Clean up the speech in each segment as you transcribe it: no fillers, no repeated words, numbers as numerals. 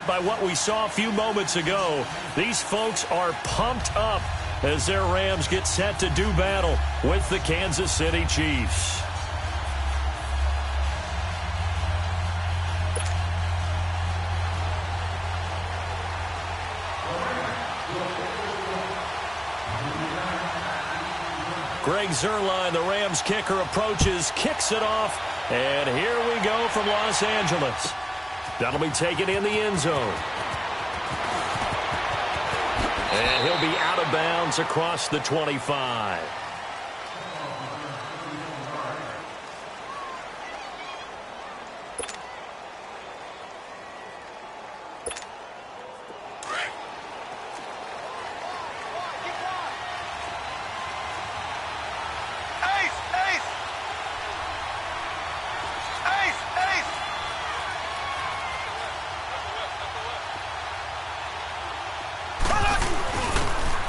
By what we saw a few moments ago, these folks are pumped up as their Rams get set to do battle with the Kansas City Chiefs. Greg Zuerlein, the Rams kicker, approaches, kicks it off, and here we go from Los Angeles. That'll be taken in the end zone. And he'll be out of bounds across the 25.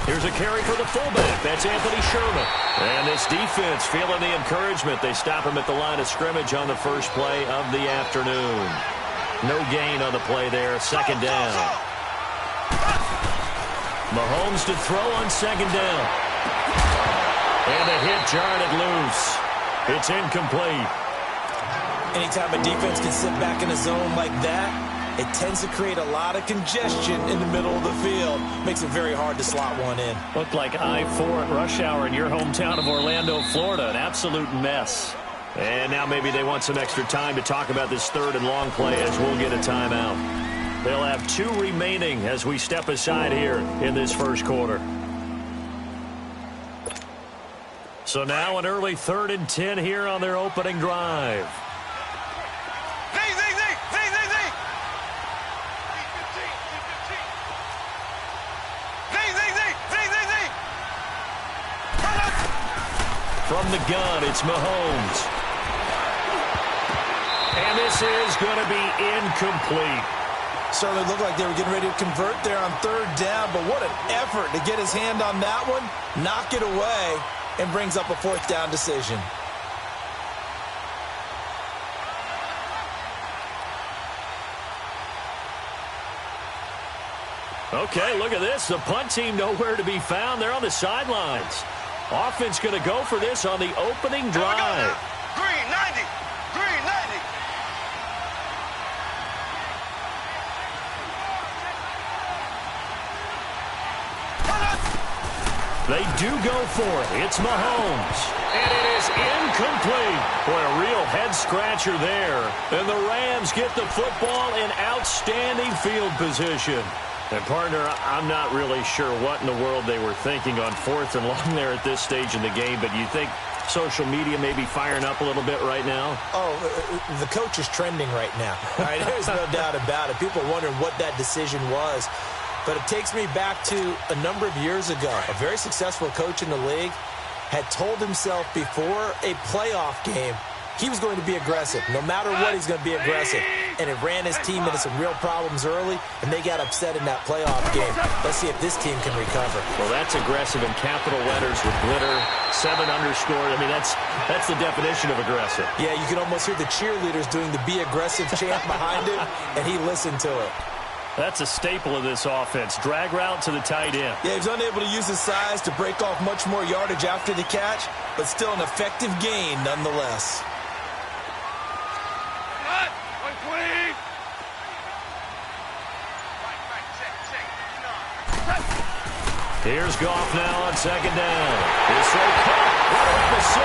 Here's a carry for the fullback. That's Anthony Sherman. And this defense feeling the encouragement. They stop him at the line of scrimmage on the first play of the afternoon. No gain on the play there. Second down. Mahomes to throw on second down. And a hit jarred it loose. It's incomplete. Anytime a defense can sit back in a zone like that, it tends to create a lot of congestion in the middle of the field. Makes it very hard to slot one in. Looked like I-4 at rush hour in your hometown of Orlando, Florida. An absolute mess. And now maybe they want some extra time to talk about this third and long play as we'll get a timeout. They'll have 2 remaining as we step aside here in this first quarter. So now an early 3rd and 10 here on their opening drive. From the gun, it's Mahomes. And this is going to be incomplete. Certainly looked like they were getting ready to convert there on 3rd down, but what an effort to get his hand on that one, knock it away, and brings up a 4th down decision. Okay, look at this. The punt team nowhere to be found. They're on the sidelines. Offense going to go for this on the opening drive. Green 90. Green 90. They do go for it. It's Mahomes. And it is incomplete. Boy, a real head-scratcher there. And the Rams get the football in outstanding field position. And, partner, I'm not really sure what in the world they were thinking on 4th and long there at this stage in the game, but you think social media may be firing up a little bit right now? Oh, the coach is trending right now. All right, there's no doubt about it. People are wondering what that decision was. But it takes me back to a number of years ago. A very successful coach in the league had told himself before a playoff game he was going to be aggressive. No matter what, he's going to be aggressive. And it ran his team into some real problems early, and they got upset in that playoff game. Let's see if this team can recover. Well, that's aggressive in capital letters with glitter, 7 underscore. I mean, that's the definition of aggressive. Yeah, you can almost hear the cheerleaders doing the be aggressive chant behind him, and he listened to it. That's a staple of this offense. Drag route to the tight end. Yeah, he's unable to use his size to break off much more yardage after the catch, but still an effective gain nonetheless. Here's Goff now on second down. He's so caught right at the 6.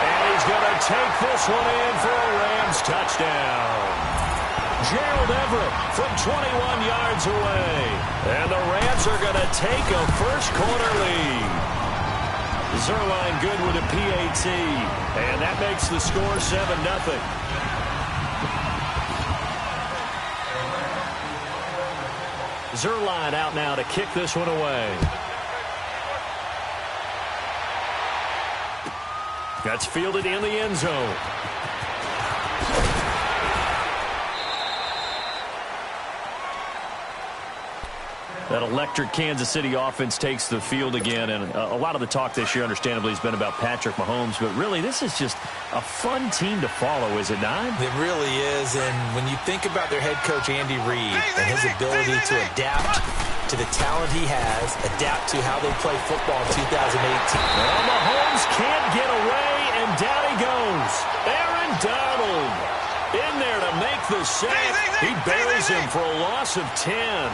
And he's going to take this one in for a Rams touchdown. Gerald Everett from 21 yards away. And the Rams are going to take a first-quarter lead. Zuerlein good with a PAT. And that makes the score 7-0. Zuerlein out now to kick this one away. That's fielded in the end zone. That electric Kansas City offense takes the field again, and a lot of the talk this year, understandably, has been about Patrick Mahomes, but really this is just a fun team to follow, is it not? It really is, and when you think about their head coach, Andy Reid, and his ability to adapt to the talent he has, adapt to how they play football in 2018. Well, Mahomes can't get away, and down he goes. Aaron Donald in there to make the sack. He buries him for a loss of 10.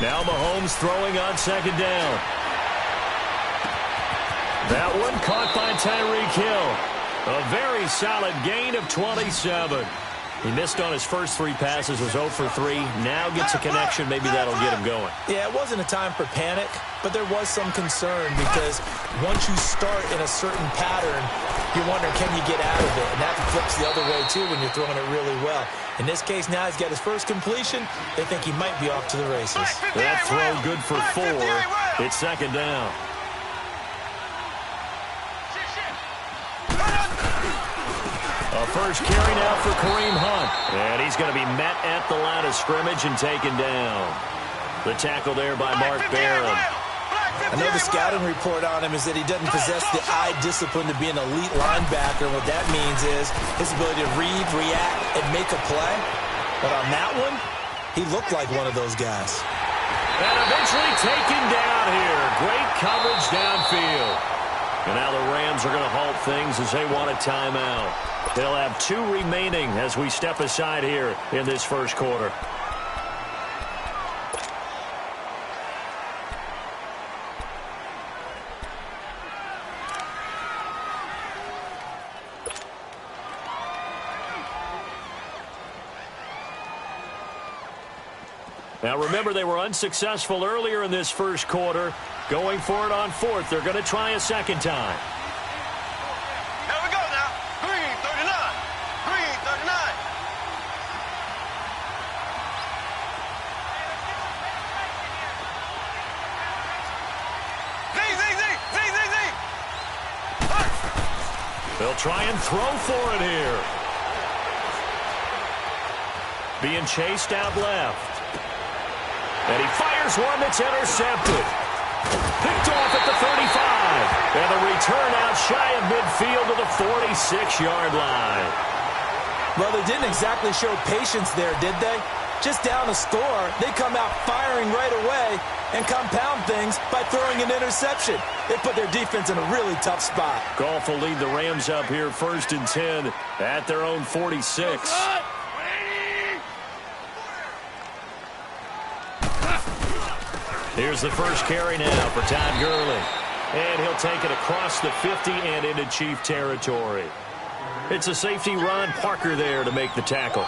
Now Mahomes throwing on second down. That one caught by Tyreek Hill. A very solid gain of 27. He missed on his first 3 passes, was 0 for 3. Now gets a connection. Maybe that'll get him going. Yeah, it wasn't a time for panic, but there was some concern because once you start in a certain pattern, you're wondering, can you get out of it? And that flips the other way, too, when you're throwing it really well. In this case, now he's got his first completion. They think he might be off to the races. That throw good for 4. It's second down. A first carry now for Kareem Hunt. And he's going to be met at the line of scrimmage and taken down. The tackle there by Mark Barron. I know the scouting report on him is that he doesn't possess the eye discipline to be an elite linebacker. What that means is his ability to read, react, and make a play. But on that one, he looked like one of those guys. And eventually taken down here. Great coverage downfield. And now the Rams are going to halt things as they want a timeout. They'll have 2 remaining as we step aside here in this first quarter. Now remember, they were unsuccessful earlier in this first quarter. Going for it on 4th. They're going to try a second time. Here we go now. Green 39. Green 39. Z. They'll try and throw for it here. Being chased out left. And he fires one that's intercepted. Picked off at the 35. And the return out shy of midfield to the 46-yard line. Well, they didn't exactly show patience there, did they? Just down a score, they come out firing right away and compound things by throwing an interception. They put their defense in a really tough spot. Goff will lead the Rams up here 1st and 10 at their own 46. Here's the first carry now for Todd Gurley. And he'll take it across the 50 and into Chief territory. It's a safety, Ron Parker, there to make the tackle.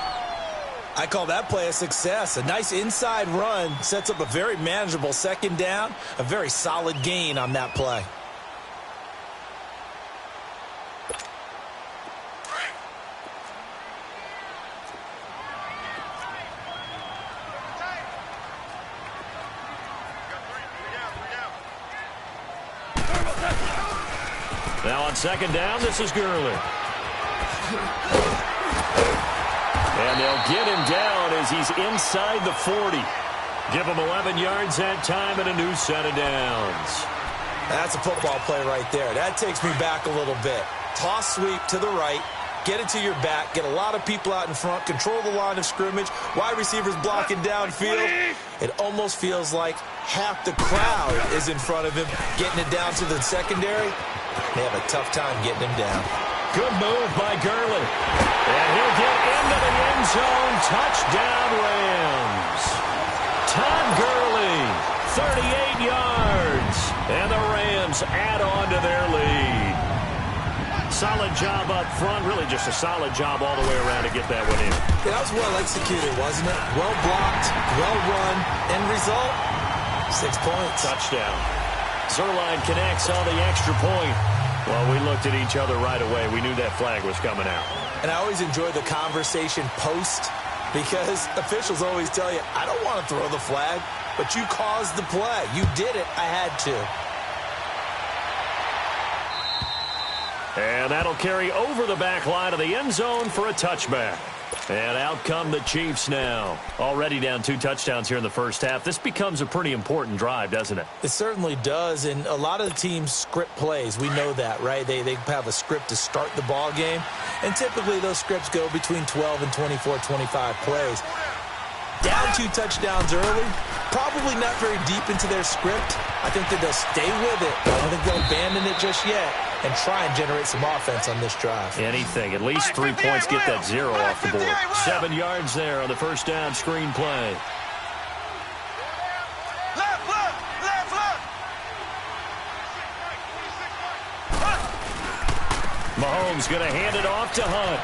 I call that play a success. A nice inside run sets up a very manageable second down. A very solid gain on that play. Now on second down, this is Gurley. And they'll get him down as he's inside the 40. Give him 11 yards that time and a new set of downs. That's a football play right there. That takes me back a little bit. Toss sweep to the right. Get it to your back. Get a lot of people out in front. Control the line of scrimmage. Wide receivers blocking downfield. It almost feels like half the crowd is in front of him. Getting it down to the secondary. They have a tough time getting him down. Good move by Gurley. And he'll get into the end zone. Touchdown, Rams. Todd Gurley, 38 yards. And the Rams add on to their lead. Solid job up front. Really just a solid job all the way around to get that one in. Yeah, that was well executed, wasn't it? Well blocked, well run. End result, 6 points. Touchdown. Zerline connects on the extra point. Well, we looked at each other right away. We knew that flag was coming out. And I always enjoy the conversation post because officials always tell you, I don't want to throw the flag, but you caused the play. You did it. I had to. And that'll carry over the back line of the end zone for a touchback. And out come the Chiefs now. Already down 2 touchdowns here in the first half. This becomes a pretty important drive, doesn't it? It certainly does, and a lot of the teams script plays. We know that, right? They have a script to start the ball game, and typically those scripts go between 12 and 24, 25 plays. Down 2 touchdowns early, probably not very deep into their script. I think that they'll stay with it. I don't think they'll abandon it just yet and try and generate some offense on this drive. Anything. At least 3 points get that 0 off the board. 7 yards there on the first down screen play. Left, left, left, left. Mahomes going to hand it off to Hunt.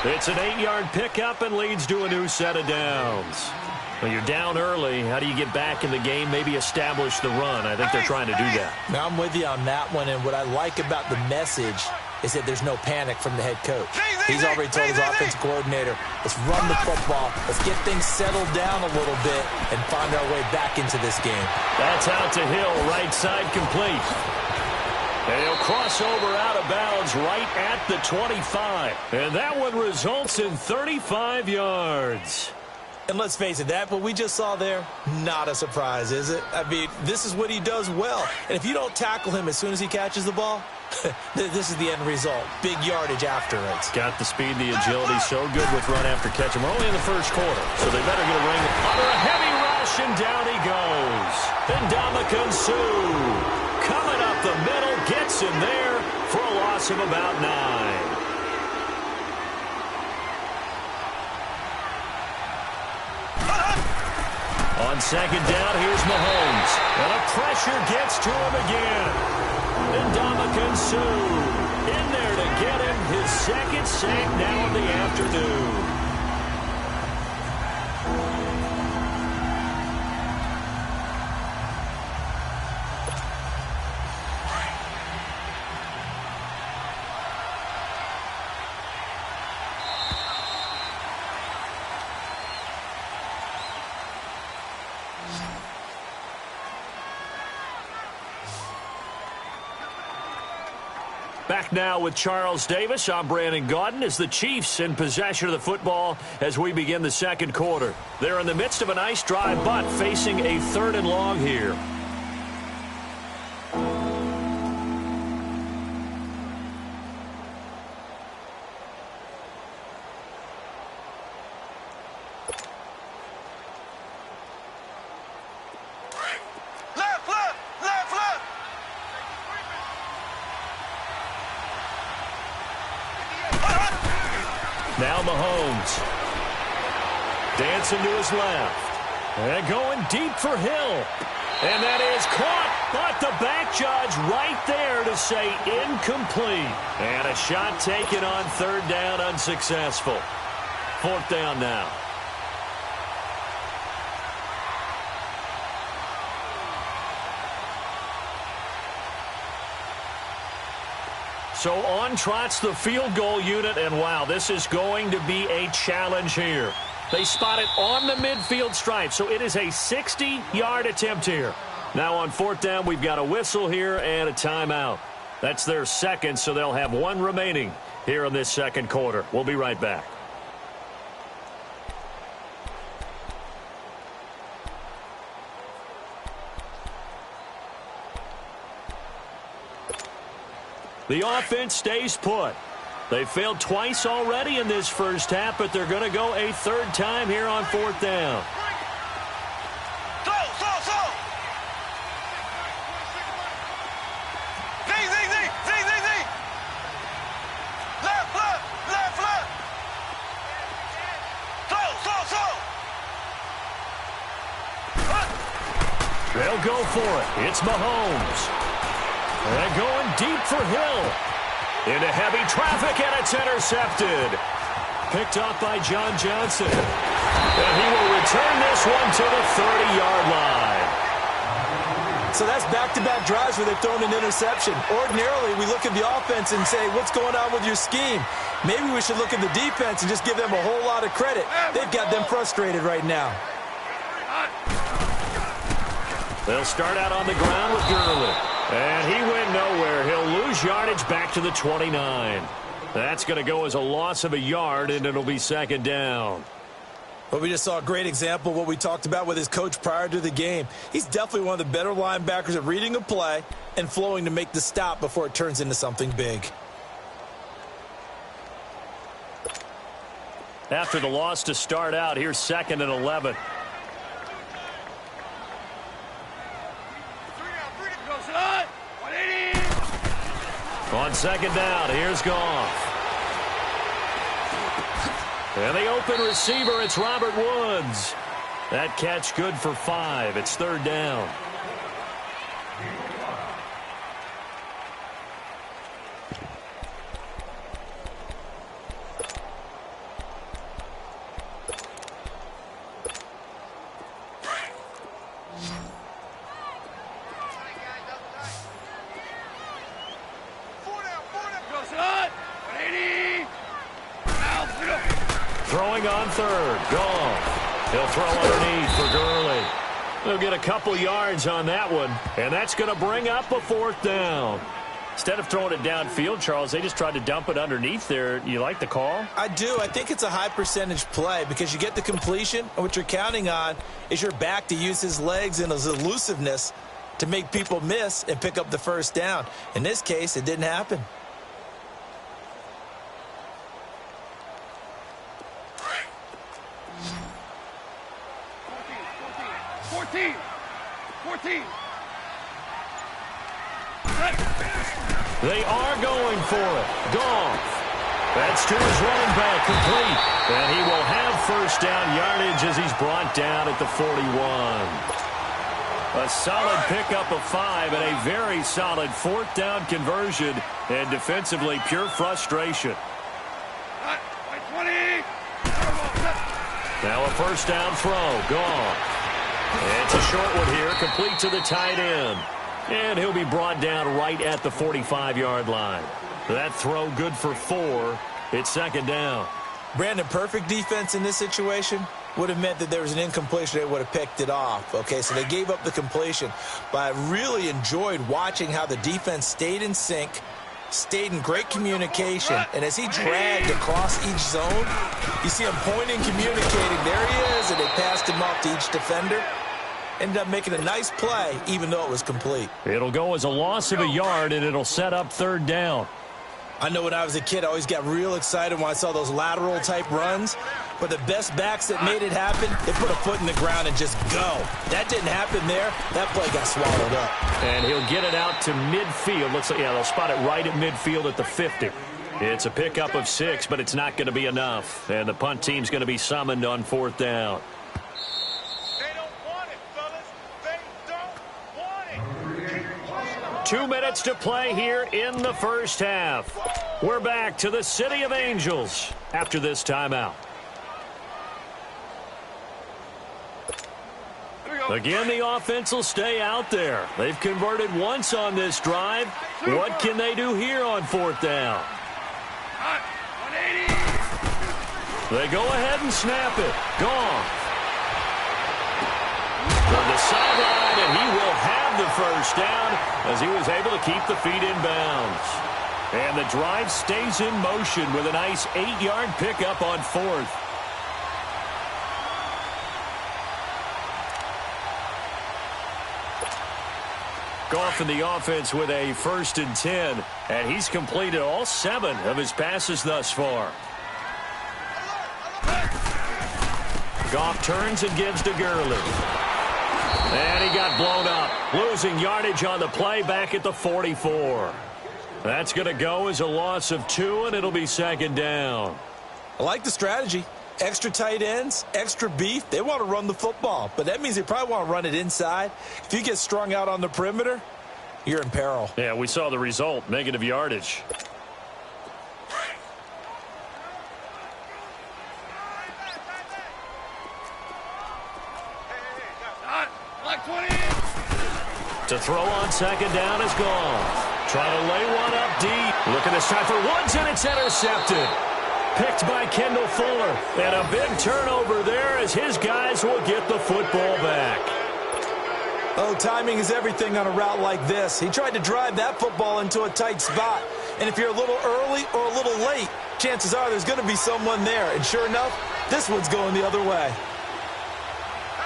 It's an 8-yard pickup and leads to a new set of downs. Well, you're down early. How do you get back in the game? Maybe establish the run. I think they're trying to do that. Now, I'm with you on that one, and what I like about the message is that there's no panic from the head coach. He's already told his offensive coordinator, let's run the football, let's get things settled down a little bit and find our way back into this game. That's out to Hill, right side complete. And he'll cross over out of bounds right at the 25. And that one results in 35 yards. And let's face it, that what we just saw there, not a surprise, is it? I mean, this is what he does well. And if you don't tackle him as soon as he catches the ball, this is the end result. Big yardage after it. Got the speed, the agility, so good with run after catch. And we're only in the first quarter, so they better get a ring. Under a heavy rush, and down he goes. And Ndamukong Suh coming up the middle, gets him there for a loss of about 9. On second down, here's Mahomes. And a pressure gets to him again. And Ndamukong Suh in there to get him his second sack now in the afternoon. Back now with Charles Davis. I'm Brandon Gaudin as the Chiefs in possession of the football as we begin the second quarter. They're in the midst of a nice drive, but facing a 3rd and long here. Now Mahomes. Dancing to his left. And going deep for Hill. And that is caught. But the back judge right there to say incomplete. And a shot taken on 3rd down, unsuccessful. 4th down now. So on trots the field goal unit, and wow, this is going to be a challenge here. They spot it on the midfield stripe, so it is a 60-yard attempt here. Now on 4th down, we've got a whistle here and a timeout. That's their second, so they'll have 1 remaining here in this second quarter. We'll be right back. The offense stays put. They failed twice already in this first half, but they're going to go a 3rd time here on 4th down. They'll go for it. It's Mahomes. And going deep for Hill. Into heavy traffic, and it's intercepted. Picked off by John Johnson. And he will return this one to the 30-yard line. So that's back-to-back drives where they've thrown an interception. Ordinarily, we look at the offense and say, what's going on with your scheme? Maybe we should look at the defense and just give them a whole lot of credit. They've got them frustrated right now. They'll start out on the ground with Gurley. And he went nowhere. He'll lose gains yardage back to the 29. That's going to go as a loss of a yard, and it'll be second down. Well, we just saw a great example of what we talked about with his coach prior to the game. He's definitely one of the better linebackers at reading a play and flowing to make the stop before it turns into something big. After the loss to start out, here's 2nd and 11. On second down, here's Goff. And the open receiver, it's Robert Woods. That catch good for 5. It's 3rd down. Throwing on 3rd. Goff. He'll throw underneath for Gurley. They'll get a couple yards on that one, and that's going to bring up a 4th down. Instead of throwing it downfield, Charles, they just tried to dump it underneath there. You like the call? I do. I think it's a high percentage play because you get the completion, and what you're counting on is your back to use his legs and his elusiveness to make people miss and pick up the 1st down. In this case, it didn't happen. 14. They are going for it. Goff. That's to his running back, complete. And he will have 1st down yardage as he's brought down at the 41. A solid pickup of 5 and a very solid 4th down conversion. And defensively, pure frustration. Now a 1st down throw. Goff. It's a short one here, complete to the tight end. And he'll be brought down right at the 45-yard line. That throw good for 4. It's 2nd down. Brandon, perfect defense in this situation would have meant that there was an incompletion. They would have picked it off. Okay, so they gave up the completion. But I really enjoyed watching how the defense stayed in sync, stayed in great communication. And as he dragged across each zone, you see him pointing, communicating. There he is, and they passed him off to each defender. Ended up making a nice play, even though it was complete. It'll go as a loss of a yard, and it'll set up 3rd down. I know when I was a kid, I always got real excited when I saw those lateral-type runs. But the best backs that made it happen, they put a foot in the ground and just go. That didn't happen there. That play got swallowed up. And he'll get it out to midfield. Looks like, yeah, they'll spot it right at midfield at the 50. It's a pickup of 6, but it's not going to be enough. And the punt team's going to be summoned on 4th down. 2 minutes to play here in the 1st half. We're back to the City of Angels after this timeout. Again, the offense will stay out there. They've converted once on this drive. What can they do here on 4th down? They go ahead and snap it. Goff. From the sideline, and he will have the 1st down as he was able to keep the feet in bounds. And the drive stays in motion with a nice 8-yard pickup on 4th. Goff in the offense with a 1st and 10, and he's completed all 7 of his passes thus far. Goff turns and gives to Gurley. And he got blown up, losing yardage on the play back at the 44. That's going to go as a loss of 2, and it'll be 2nd down. I like the strategy. Extra tight ends, extra beef. They want to run the football, but that means they probably want to run it inside. If you get strung out on the perimeter, you're in peril. Yeah, we saw the result, negative yardage. To throw on 2nd down is Goff. Trying to lay one up deep. Looking this time for Woods, and it's intercepted. Picked by Kendall Fuller. And a big turnover there as his guys will get the football back. Oh, timing is everything on a route like this. He tried to drive that football into a tight spot. And if you're a little early or a little late, chances are there's going to be someone there. And sure enough, this one's going the other way.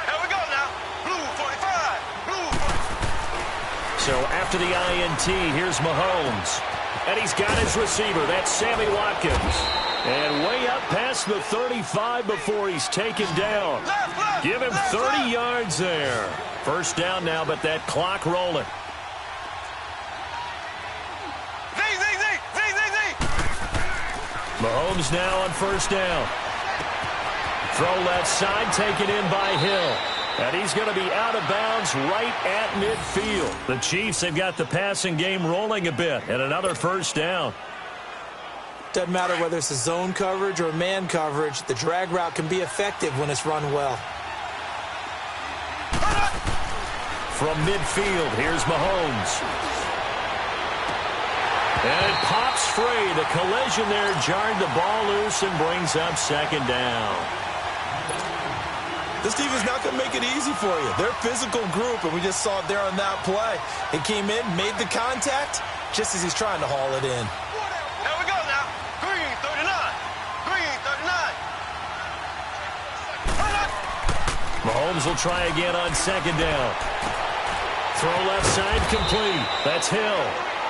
Here we go now. Blue 45. Blue 45. So after the INT, here's Mahomes. And he's got his receiver. That's Sammy Watkins. And way up past the 35 before he's taken down. Give him 30 yards there. First down now, but that clock rolling. Mahomes now on first down. Throw left side, taken in by Hill. And he's going to be out of bounds right at midfield. The Chiefs have got the passing game rolling a bit, and another first down. Doesn't matter whether it's a zone coverage or man coverage, the drag route can be effective when it's run well. From midfield, here's Mahomes. And it pops free. The collision there jarred the ball loose and brings up second down. This team is not going to make it easy for you. They're a physical group, and we just saw it there on that play. He came in, made the contact, just as he's trying to haul it in. Here we go now. Green 39. Green 39. Mahomes will try again on second down. Throw left side complete. That's Hill.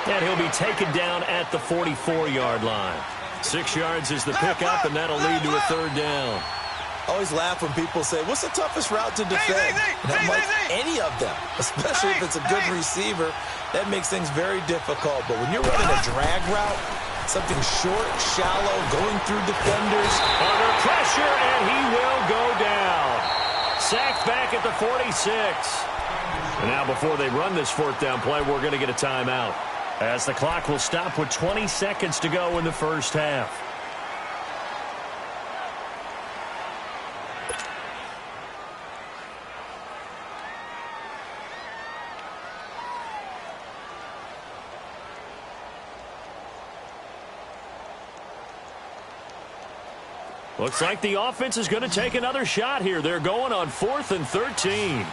And he'll be taken down at the 44-yard line. 6 yards is the pickup, and that'll lead to a third down. I always laugh when people say, what's the toughest route to defend? And I'm like, any of them, especially if it's a good receiver. That makes things very difficult. But when you're running a drag route, something short, shallow, going through defenders. Under pressure, and he will go down. Sacked back at the 46. And now before they run this fourth down play, we're going to get a timeout, as the clock will stop with 20 seconds to go in the first half. Looks like the offense is going to take another shot here. They're going on 4th and 13. Here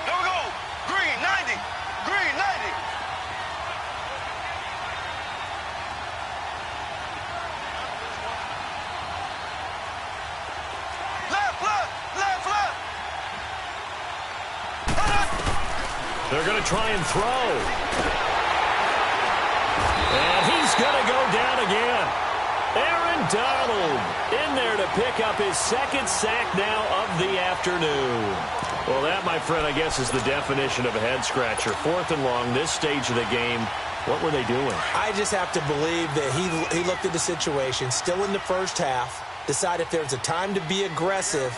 we go. Green 90. Green 90. Left, left, left, left. They're going to try and throw. And he's going to go down again. Aaron Donald in there to pick up his second sack now of the afternoon. Well, that, my friend, I guess is the definition of a head-scratcher. 4th and long, this stage of the game. What were they doing? I just have to believe that he looked at the situation, still in the first half, decided if there's a time to be aggressive,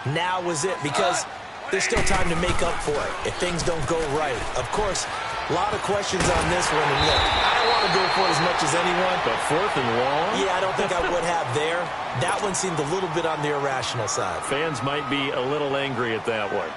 now was it, because there's still time to make up for it if things don't go right. Of course, a lot of questions on this one. And look, I don't want to go for it as much as anyone. But 4th and long? Yeah, I don't think I would have there. That one seemed a little bit on the irrational side. Fans might be a little angry at that one.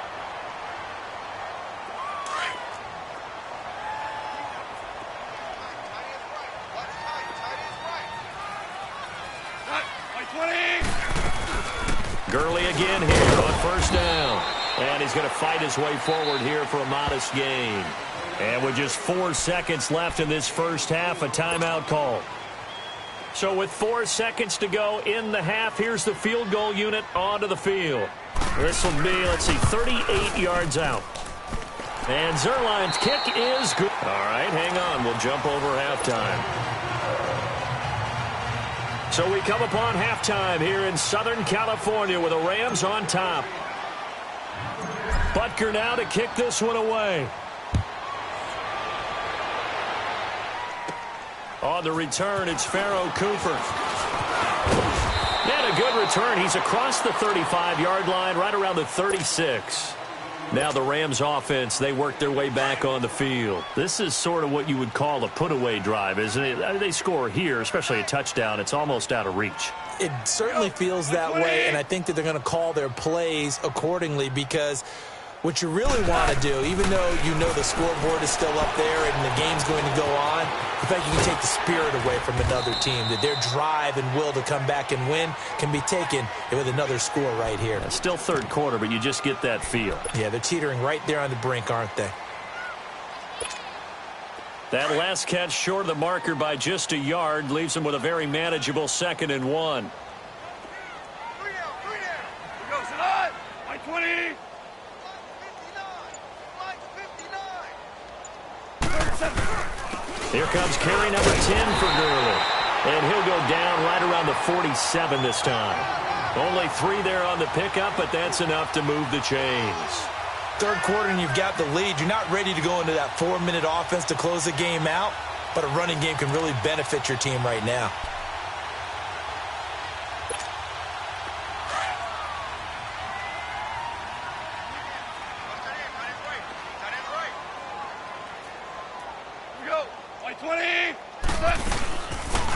Gurley again here on first down. And he's going to fight his way forward here for a modest gain. And with just 4 seconds left in this first half, a timeout call. So with 4 seconds to go in the half, here's the field goal unit onto the field. This will be, 38 yards out. And Zerline's kick is good. All right, hang on. We'll jump over halftime. So we come upon halftime here in Southern California with the Rams on top. Butker now to kick this one away. On the return, it's Pharaoh Cooper. And a good return. He's across the 35-yard line, right around the 36. Now the Rams offense, they work their way back on the field. This is sort of what you would call a put-away drive, isn't it? They score here, especially a touchdown. It's almost out of reach. It certainly feels that way, and I think that they're going to call their plays accordingly, because what you really want to do, even though you know the scoreboard is still up there and the game's going to go on, if like you can take the spirit away from another team, that their drive and will to come back and win can be taken with another score right here. It's still third quarter, but you just get that feel. Yeah, they're teetering right there on the brink, aren't they? That last catch short of the marker by just a yard leaves them with a very manageable 2nd and 1. 3 down. We go, Sadat. White 20. Here comes carry number 10 for Gurley. And he'll go down right around the 47 this time. Only 3 there on the pickup, but that's enough to move the chains. Third quarter and you've got the lead. You're not ready to go into that 4-minute offense to close the game out, but a running game can really benefit your team right now.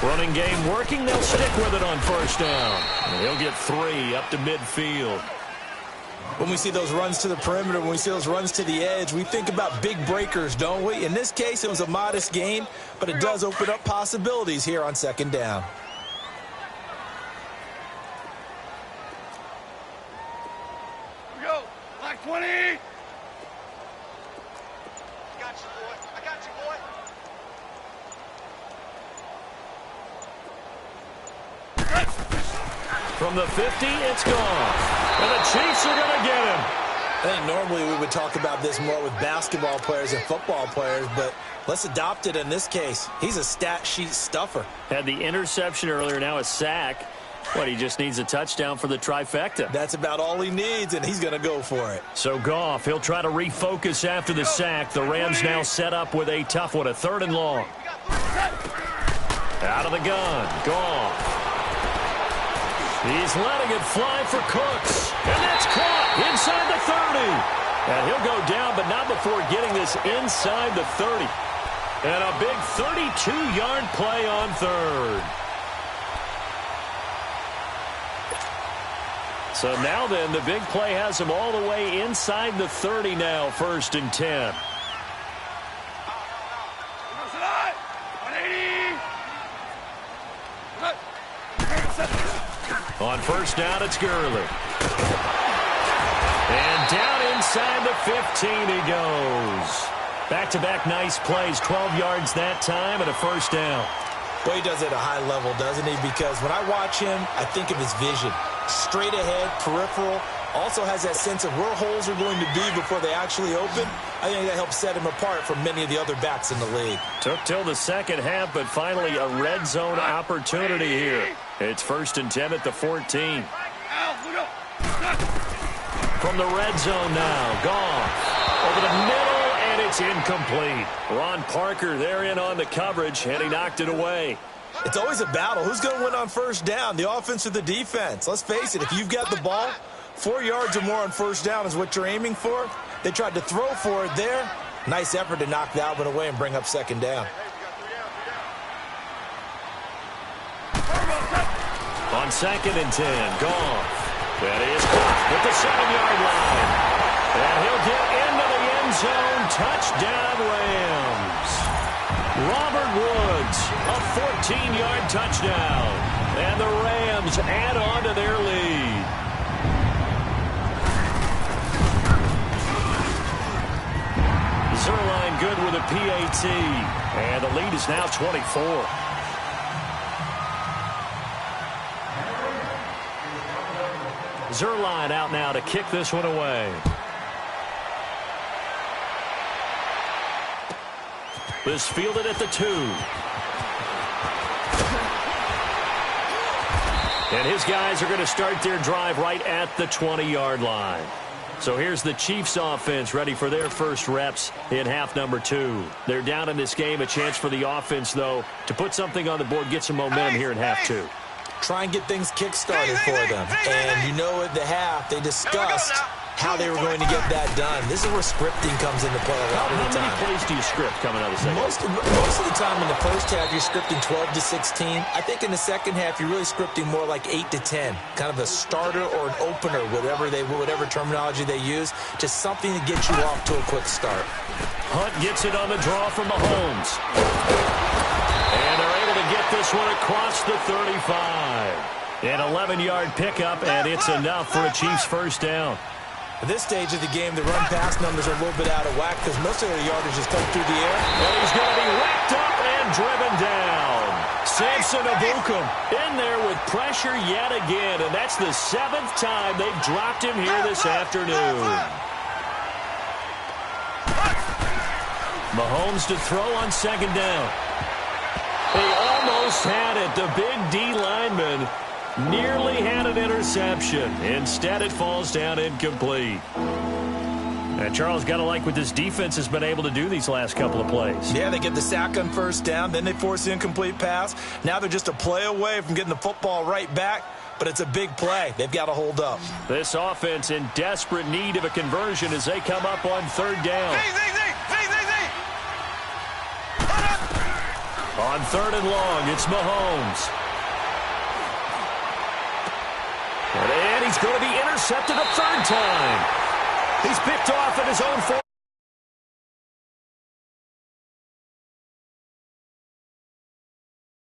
Running game working. They'll stick with it on first down. And he'll get 3 up to midfield. When we see those runs to the perimeter, when we see those runs to the edge, we think about big breakers, don't we? In this case, it was a modest gain, but it does open up possibilities here on 2nd down. Here we go. Black 20. I got you, boy. From the 50, it's gone. And the Chiefs are going to get him. I think normally we would talk about this more with basketball players and football players, but let's adopt it in this case. He's a stat sheet stuffer. Had the interception earlier, now a sack. But he just needs a touchdown for the trifecta. That's about all he needs, and he's going to go for it. So Goff, he'll try to refocus after the sack. The Rams now set up with a tough one, a 3rd and long. Out of the gun, Goff. He's letting it fly for Cooks. And that's caught inside the 30. And he'll go down, but not before getting this inside the 30. And a big 32-yard play on 3rd. So now then, the big play has him all the way inside the 30 now, 1st and 10. On first down, it's Gurley. And down inside the 15 he goes. Back-to-back nice plays, 12 yards that time and a 1st down. Well, he does it at a high level, doesn't he? Because when I watch him, I think of his vision. Straight ahead, peripheral. Also has that sense of where holes are going to be before they actually open. I think that helps set him apart from many of the other backs in the league. Took till the second half, but finally a red zone opportunity here. It's 1st and 10 at the 14. From the red zone now, Goff over the middle, and it's incomplete. Ron Parker there in on the coverage, and he knocked it away. It's always a battle. Who's going to win on first down, the offense or the defense? Let's face it, if you've got the ball, 4 yards or more on first down is what you're aiming for. They tried to throw for it there. Nice effort to knock that one away and bring up 2nd down. On 2nd and 10, Goff. That is caught at the 7-yard line. And he'll get into the end zone. Touchdown, Rams. Robert Woods, a 14-yard touchdown. And the Rams add on to their lead. Zerline good with a PAT. And the lead is now 24. Zerline out now to kick this one away. This fielded at the 2. And his guys are going to start their drive right at the 20-yard line. So here's the Chiefs offense ready for their first reps in half number 2. They're down in this game. A chance for the offense, though, to put something on the board, get some momentum here in half 2. Try and get things kick-started for them. And you know at the half, they discussed how they were going to get that done. This is where scripting comes into play a lot of the time. How many plays do you script coming out of the second? Most of the time in the first half, you're scripting 12 to 16. I think in the second half, you're really scripting more like 8 to 10. Kind of a starter or an opener, whatever terminology they use, just something to get you off to a quick start. Hunt gets it on the draw from Mahomes. this one across the 35. An 11-yard pickup, and it's enough for a Chiefs first down. At this stage of the game, the run-pass numbers are a little bit out of whack because most of their yardage is coming through the air. And he's going to be whacked up and driven down. Samson Abukum in there with pressure yet again, and that's the 7th time they've dropped him here this afternoon. Mahomes to throw on second down. He almost had it. The big D lineman nearly had an interception. Instead, it falls down incomplete. And Charles, got to like what this defense has been able to do these last couple of plays. Yeah, they get the sack on first down, then they force the incomplete pass. Now they're just a play away from getting the football right back, but it's a big play. They've got to hold up. This offense in desperate need of a conversion as they come up on third down. On third and long, it's Mahomes. And he's going to be intercepted a third time. He's picked off at his own 4.